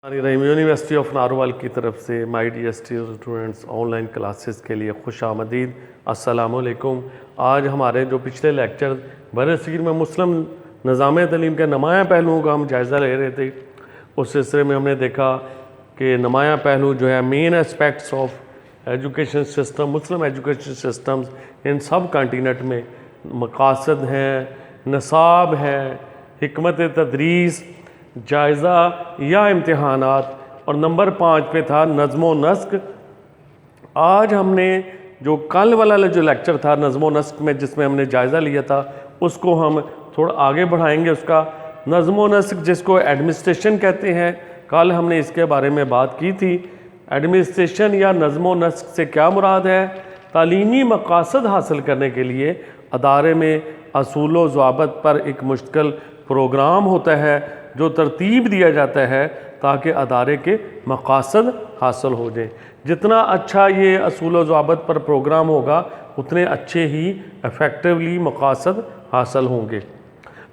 University of Narowal की तरफ से my dear students online classes के लिए खुश आमदीद। अस्सलामुअलैकुम। आज हमारे जो पिछले लेक्चर बरसगीर में मुस्लिम निज़ाम तालीम के नुमाया पहलुओं का हम जायज़ा ले रहे थे, उस सिलसिले में हमने देखा कि नुमाया पहलू जो है main aspects of education system, Muslim education systems in सब कॉन्टिनेंट में मकासद हैं, निसाब है, हिकमत तदरीस, जायज़ा या इम्तहानात, और नंबर 5 पे था नज़्म व नस्क। आज हमने जो कल वाला जो लेक्चर था नज़्म व नस्क में जिसमें हमने जायज़ा लिया था उसको हम थोड़ा आगे बढ़ाएंगे। उसका नज़्म व नस्क जिसको एडमिनिस्ट्रेशन कहते हैं, कल हमने इसके बारे में बात की थी। एडमिनिस्ट्रेशन या नज़्म व नस्क से क्या मुराद है? तालीमी मकासद हासिल करने के लिए अदारे में असूल व ज़वाबित पर एक मुश्तमिल प्रोग्राम होता है जो तरतीब दिया जाता है ताकि अदारे के मकासद हासिल हो जाए। जितना अच्छा ये असूल व ज़वाबित पर प्रोग्राम होगा उतने अच्छे ही इफ़ेक्टिवली मकासद हासिल होंगे।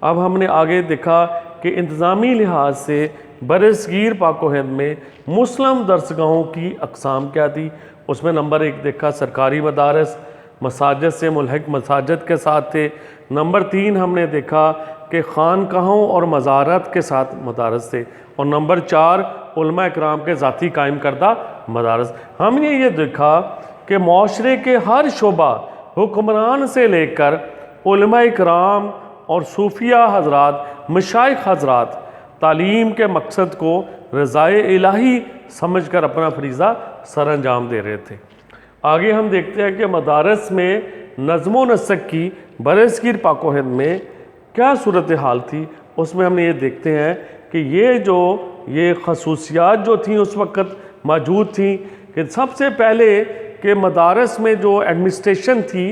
अब हमने आगे देखा कि इंतज़ामी लिहाज से बरसगीर पाक व हिंद में मुस्लिम दरसगाहों की अक़साम क्या थी। उसमें नंबर 1 देखा सरकारी मदारस मसाजिद से मुल्हिक मसाजिद के साथ थे। नंबर 3 हमने देखा कि खानकाहों और मज़ारत के साथ मदारस थे। और नंबर 4 उलमा इकराम के ज़ाती कायम करदा मदारस। हमने ये देखा कि माशरे के हर शोबा हुक्मरान से लेकर उलमा इकराम और सूफिया हजरात, मशाइख हजरात तालीम के मकसद को रज़ाए इलाही समझ कर अपना फरीज़ा सर अंजाम दे रहे थे। आगे हम देखते हैं कि मदारस में नज़्म व नस्क की बरसगीर पाक व हिंद में क्या सूरत हाल थी। उसमें हमने ये देखते हैं कि ये खसूसियात जो थी उस वक़्त मौजूद थी कि सबसे पहले कि मदारस में जो एडमिनिस्ट्रेशन थी,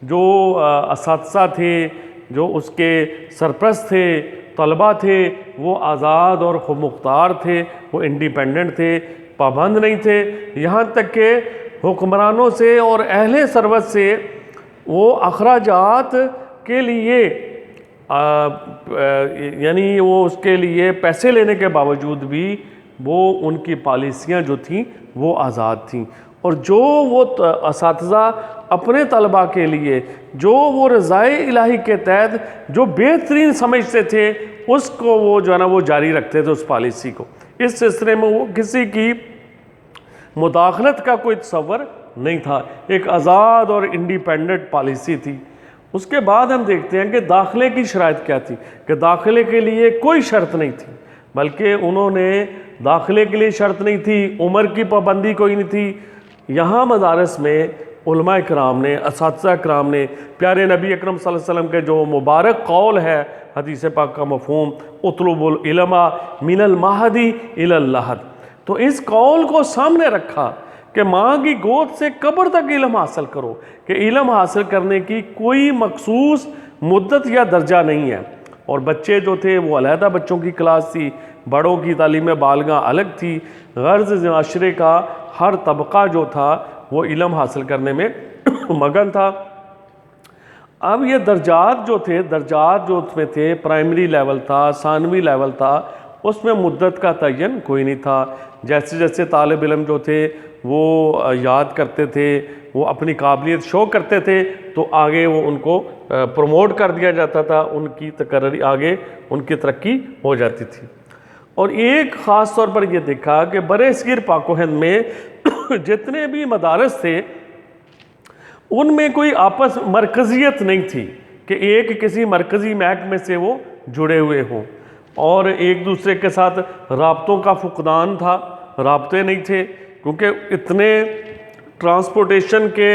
जो असातिज़ा थे, जो उसके सरपरस्त थे, तलबा थे, वो आज़ाद और खुदमुख्तार थे, वो इंडिपेंडेंट थे, पाबंद नहीं थे। यहाँ तक कि हुक्मरानों से और अहले सरवत से वो अखराजात के लिए यानी वो उसके लिए पैसे लेने के बावजूद भी वो उनकी पॉलिसियाँ जो थीं वो आज़ाद थीं। और जो वो असातिज़ा अपने तलबा के लिए जो वो रज़ाए इलाही के तहत जो बेहतरीन समझते थे उसको वो जो है ना वो जारी रखते थे उस पॉलिसी को। इस सिलसिले में वो किसी की मुदाखलत का कोई तसव्वुर नहीं था, एक आज़ाद और इंडिपेंडेंट पॉलिसी थी। उसके बाद हम देखते हैं कि दाखिले की शराइत क्या थी कि दाखिले के लिए कोई शर्त नहीं थी, बल्कि उन्होंने दाखिले के लिए शर्त नहीं थी, उम्र की पाबंदी कोई नहीं थी। यहाँ मदारस में उलमा इकराम ने, असातिज़ा इकराम ने प्यारे नबी अकरम सल्लल्लाहु अलैहि वसल्लम के जो मुबारक कौल है हदीस पाक का मफ़हूम उतलुबुल इल्मा मिनल महदी इलल लहद, तो इस कौल को सामने रखा कि माँ की गोद से कब्र तक इल्म हासिल करो, कि इल्म हासिल करने की कोई मखसूस मुद्दत या दर्जा नहीं है। और बच्चे जो थे वो अलहदा बच्चों की क्लास थी, बड़ों की तालीम बालगा अलग थी। गर्ज़ माशरे का हर तबका जो था वो इल्म हासिल करने में मगन था। अब ये दर्जात जो उसमें थे, प्राइमरी लेवल था, सानवी लेवल था, उसमें मुद्दत का तयन कोई नहीं था। जैसे जैसे तालिब इल्म जो थे वो याद करते थे, वो अपनी काबिलियत शो करते थे, तो आगे वो उनको प्रमोट कर दिया जाता था, उनकी तकर्री आगे उनकी तरक्की हो जाती थी। और एक ख़ास तौर पर ये देखा कि बरसगीर पाक व हिंद में जितने भी मदारस थे उनमें कोई आपस मरकज़ियत नहीं थी कि एक किसी मरकज़ी महकमे से वो जुड़े हुए हों, और एक दूसरे के साथ राब्तों का फुकदान था, राब्ते नहीं थे, क्योंकि इतने ट्रांसपोर्टेशन के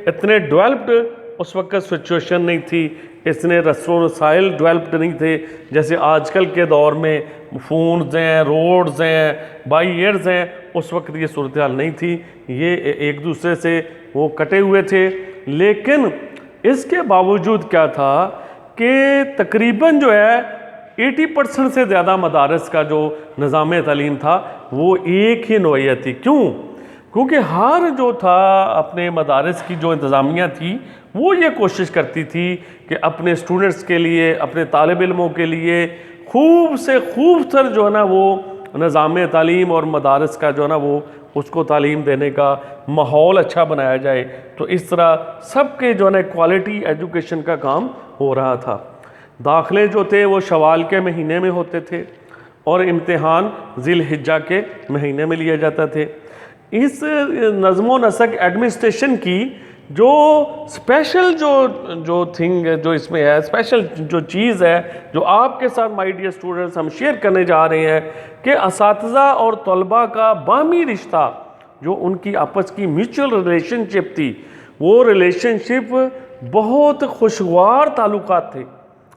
इतने डेवलप्ड उस वक्त सिचुएशन नहीं थी, इतने रस्म वसाइल डेवलप्ड नहीं थे जैसे आजकल के दौर में फ़ोन्स हैं, रोड्स हैं, बाई एयर्स हैं। उस वक्त ये सूरत हाल नहीं थी, ये एक दूसरे से वो कटे हुए थे। लेकिन इसके बावजूद क्या था कि तकरीबन जो है 80% से ज़्यादा मदारस का जो निज़ाम तालीम था वो एक ही नौइयत थी। क्यों? क्योंकि हर जो था अपने मदारस की जो इंतज़ामिया थी वो ये कोशिश करती थी कि अपने स्टूडेंट्स के लिए, अपने तालिब इल्मों के लिए खूब से खूब तर जो है ना वो निज़ाम तालीम और मदारस का जो है ना वो उसको तालीम देने का माहौल अच्छा बनाया जाए। तो इस तरह सबके जो है ना क्वालिटी एजुकेशन का काम हो रहा था। दाखिले जो थे वो शवाल के महीने में होते थे और इम्तिहान ज़िलहिज्जा के महीने में लिए जाते थे। इस नज़्म व नस्क एडमिनिस्ट्रेशन की जो स्पेशल जो थिंग जो इसमें है, स्पेशल जो चीज़ है जो आपके साथ माय डियर स्टूडेंट्स हम शेयर करने जा रहे हैं कि असातिज़ा और तलबा का बाहमी रिश्ता जो उनकी आपस की म्यूचुअल रिलेशनशिप थी, वो रिलेशनशिप बहुत खुशगवार ताल्लुकात थे।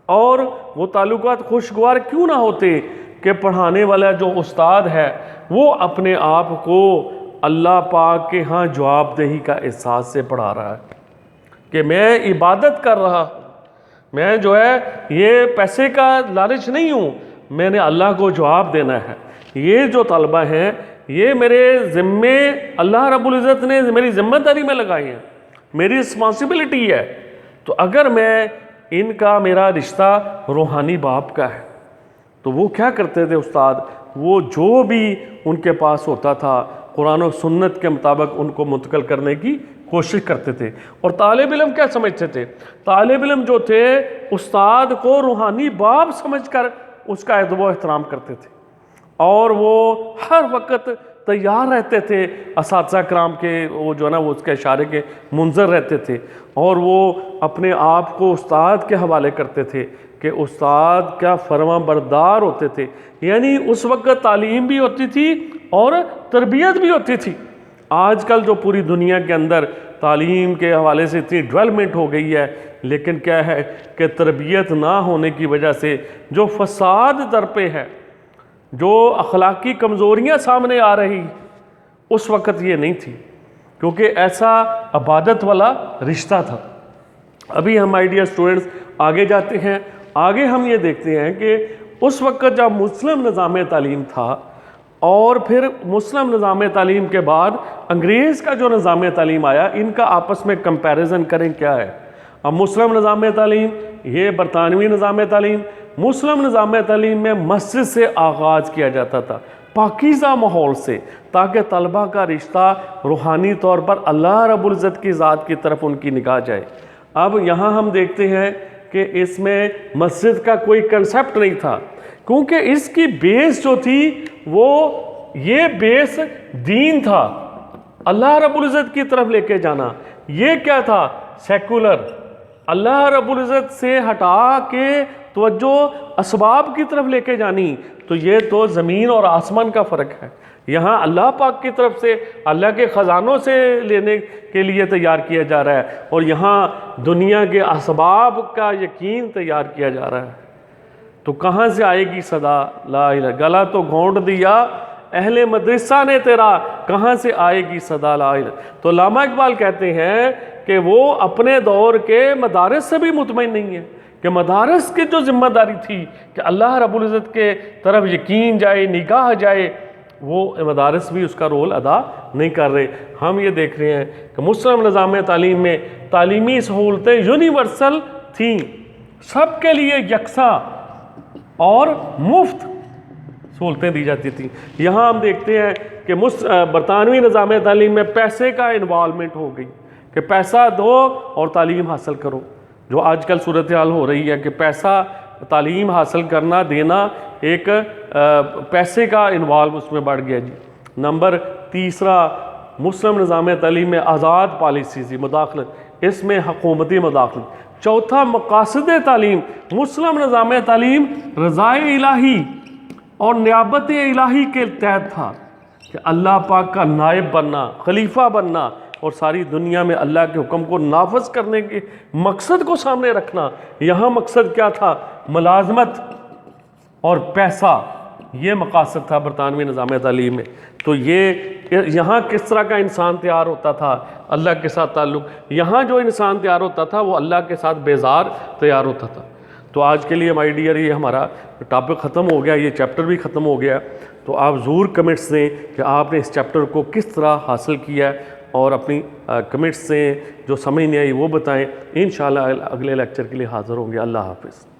और वो ताल्लुकात खुशगवार क्यों ना होते कि पढ़ाने वाला जो उस्ताद है वो अपने आप को अल्लाह पाक के यहाँ जवाबदेही का एहसास से पढ़ा रहा है कि मैं इबादत कर रहा हूँ, मैं जो है ये पैसे का लालच नहीं हूँ, मैंने अल्लाह को जवाब देना है। ये जो तलबा हैं ये मेरे ज़िम्मे अल्लाह रब्बुल इज़्ज़त ने मेरी ज़िम्मेदारी में लगाई हैं, मेरी रिस्पॉन्सिबिलिटी है। तो अगर मैं इनका मेरा रिश्ता रूहानी बाप का है तो वो क्या करते थे उस्ताद, वो जो भी उनके पास होता था कुरान और सुन्नत के मुताबिक उनको मुंतकिल करने की कोशिश करते थे। और तालिब इल्म क्या समझते थे, तालिब इल्म जो थे उस्ताद को रूहानी बाप समझकर उसका अदब व एहतराम करते थे और वो हर वक्त तैयार रहते थे असातिज़ा कराम के वो जो है ना वो उसके इशारे के मुंजर रहते थे और वो अपने आप को उस्ताद के हवाले करते थे कि उस्ताद क्या फरमा बरदार होते थे। यानी उस वक्त तालीम भी होती थी और तरबियत भी होती थी। आजकल जो पूरी दुनिया के अंदर तालीम के हवाले से इतनी डेवलपमेंट हो गई है, लेकिन क्या है कि तरबियत ना होने की वजह से जो फसाद दर पे है, जो अखलाकी कमज़ोरियाँ सामने आ रही, उस वक़्त ये नहीं थी क्योंकि ऐसा इबादत वाला रिश्ता था। अभी हम माय डियर स्टूडेंट्स आगे जाते हैं, आगे हम ये देखते हैं कि उस वक़्त जब मुस्लिम निज़ाम तालीम था और फिर मुस्लिम निज़ाम तालीम के बाद अंग्रेज़ का जो निज़ाम तालीम आया, इनका आपस में कंपैरिजन करें क्या है। अब मुस्लिम निज़ाम तालीम, ये बरतानवी निज़ाम तालीम, मुस्लिम निज़ाम तालीम में मस्जिद से आगाज़ किया जाता था, पाकीज़ा माहौल से, ताकि तलबा का रिश्ता रूहानी तौर पर अल्लाह रब्बुल इज़्ज़त की ज़ात की तरफ उनकी निगाह जाए। अब यहाँ हम देखते हैं कि इसमें मस्जिद का कोई कंसेप्ट नहीं था क्योंकि इसकी बेस जो थी वो ये बेस दीन था, अल्लाह रब्बुल इज़्ज़त की तरफ लेके जाना। ये क्या था, सेकुलर, अल्लाह रब्बुल इज़्ज़त से हटा के तवज्जो असबाब की तरफ लेके जानी। तो ये तो ज़मीन और आसमान का फ़र्क है। यहाँ अल्लाह पाक की तरफ से अल्लाह के ख़जानों से लेने के लिए तैयार किया जा रहा है और यहाँ दुनिया के असबाब का यकीन तैयार किया जा रहा है। तो कहाँ से आएगी सदा ला इलाहा, गला तो घोंट दिया अहले मदरसा ने तेरा, कहाँ से आएगी सदा ला इलाहा। तो अल्लामा इकबाल कहते हैं कि वो अपने दौर के मदारस से भी मुतमईन नहीं है कि मदारस की जो जिम्मेदारी थी कि अल्लाह रब्बुल इज़्ज़त के तरफ यकीन जाए, निगाह जाए, वो मदारस भी उसका रोल अदा नहीं कर रहे। हम ये देख रहे हैं कि मुस्लिम निज़ाम तालीम में तालीमी सहूलतें यूनिवर्सल थीं, सबके लिए यकसा और मुफ्त सहूलतें दी जाती थी। यहाँ हम देखते हैं कि बरतानवी निज़ाम तालीम में पैसे का इन्वॉल्वमेंट हो गई कि पैसा दो और तालीम हासिल करो। जो आजकल सूरत हाल हो रही है कि पैसा तालीम हासिल करना देना एक पैसे का इन्वॉल्व उसमें बढ़ गया जी। नंबर तीसरा, मुस्लिम निज़ाम तालीम में आज़ाद पॉलिसी थी, मुदाखलत, इसमें हुकूमती मुदाखलत। चौथा, मकासद तालीम, मुस्लिम निज़ाम तालीम रज़ाए इलाही और नियाबत इलाही के तहत था कि अल्लाह पाक का नायब बनना, खलीफा बनना और सारी दुनिया में अल्लाह के हुक्म को नाफज करने के मकसद को सामने रखना। यहाँ मकसद क्या था, मुलाजमत और पैसा, ये मकासद था बरतानवी निज़ाम तालीम में। तो ये यहाँ किस तरह का इंसान तैयार होता था, अल्लाह के साथ ताल्लुक़, यहाँ जो इंसान तैयार होता था वो अल्लाह के साथ बेजार तैयार होता था। तो आज के लिए माय डियर ये हमारा टॉपिक ख़त्म हो गया, ये चैप्टर भी ख़त्म हो गया। तो आप ज़रूर कमेंट्स दें कि आपने इस चैप्टर को किस तरह हासिल किया और अपनी कमेंट्स से जो समझ नहीं आई वो बताएं। इंशाअल्लाह अगले लेक्चर के लिए हाज़िर होंगे। अल्लाह हाफ़िज़।